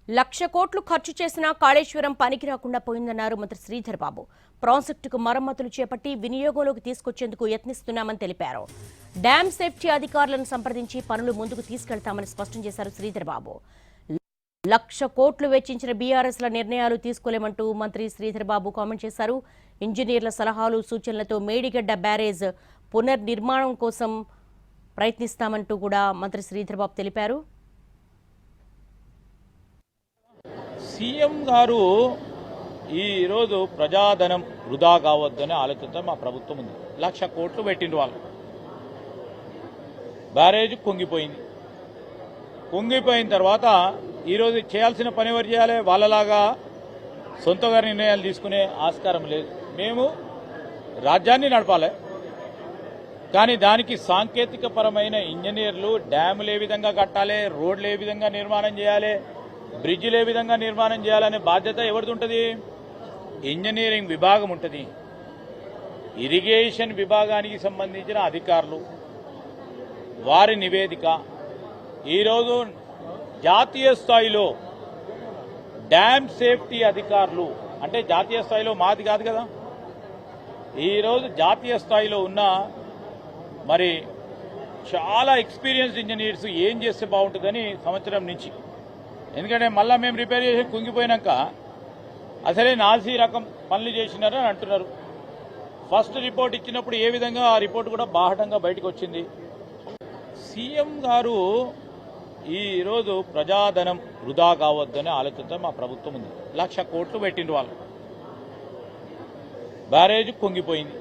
1,00,000 కోట్లు ఖర్చు చేసినా కాళేశ్వరం పనికి రాకుండా పోయిందన్నారు మంత్రి శ్రీధర్ బాబు. ప్రాజెక్టుకు మరమ్మతులు చేపట్టి వినియోగంలోకి తీసుకొచ్చేందుకు యత్నిస్తున్నామని తెలిపారు. డ్యామ్ సేఫ్టీ అధికారులను సంప్రదించి పనులు ముందుకు తీసుకెళ్తామని స్పష్టం చేశారు శ్రీధర్ బాబు. 1,00,000 కోట్లు వెచ్చించిన బీఆర్ఎస్ల నిర్ణయాలు తీసుకోలేమంటూ మంత్రి శ్రీధర్ బాబు కామెంట్ చేశారు. ఇంజనీర్ల సలహాలు సూచనలతో మేడిగడ్డ బ్యారేజ్ పునర్నిర్మాణం కోసం ప్రయత్నిస్తామంటూ కూడా మంత్రి శ్రీధర్ బాబు తెలిపారు. సీఎం గారు ఈరోజు ప్రజాధనం వృధా కావద్దనే ఆలోచనతో మా ప్రభుత్వం ఉంది. 1,00,000 కోట్లు పెట్టిండు వాళ్ళు. బ్యారేజ్ కుంగిపోయింది. కుంగిపోయిన తర్వాత ఈరోజు చేయాల్సిన పని ఎవరు చేయాలి? వాళ్ళలాగా సొంతగా నిర్ణయాలు తీసుకునే ఆస్కారం లేదు. మేము రాజ్యాన్ని నడపాలి, కానీ దానికి సాంకేతికపరమైన ఇంజనీర్లు డ్యాములు ఏ విధంగా కట్టాలి, రోడ్లు ఏ విధంగా నిర్మాణం చేయాలి, బ్రిడ్జిలు ఏ విధంగా నిర్మాణం చేయాలనే బాధ్యత ఎవరిది ఉంటుంది? ఇంజనీరింగ్ విభాగం ఉంటుంది. ఇరిగేషన్ విభాగానికి సంబంధించిన అధికారులు, వారి నివేదిక. ఈరోజు జాతీయ స్థాయిలో డ్యామ్ సేఫ్టీ అధికారులు అంటే జాతీయ స్థాయిలో మాది కాదు కదా, ఈరోజు జాతీయ స్థాయిలో ఉన్న మరి చాలా ఎక్స్పీరియన్స్డ్ ఇంజనీర్స్ ఏం చేస్తే బాగుంటుందని సంవత్సరం నుంచి, ఎందుకంటే మళ్ళీ మేము రిపేర్ చేసి కుంగిపోయినాక అసలే నాసీ రకం పనులు చేసినారని అంటున్నారు. ఫస్ట్ రిపోర్ట్ ఇచ్చినప్పుడు ఏ విధంగా ఆ రిపోర్ట్ కూడా బాహటంగా బయటకు వచ్చింది. సీఎం గారు ఈరోజు ప్రజాధనం వృధా కావద్దనే ఆలోచనతో మా ప్రభుత్వం ఉంది. 1,00,000 కోట్లు పెట్టిండు వాళ్ళు. బ్యారేజ్ కుంగిపోయింది.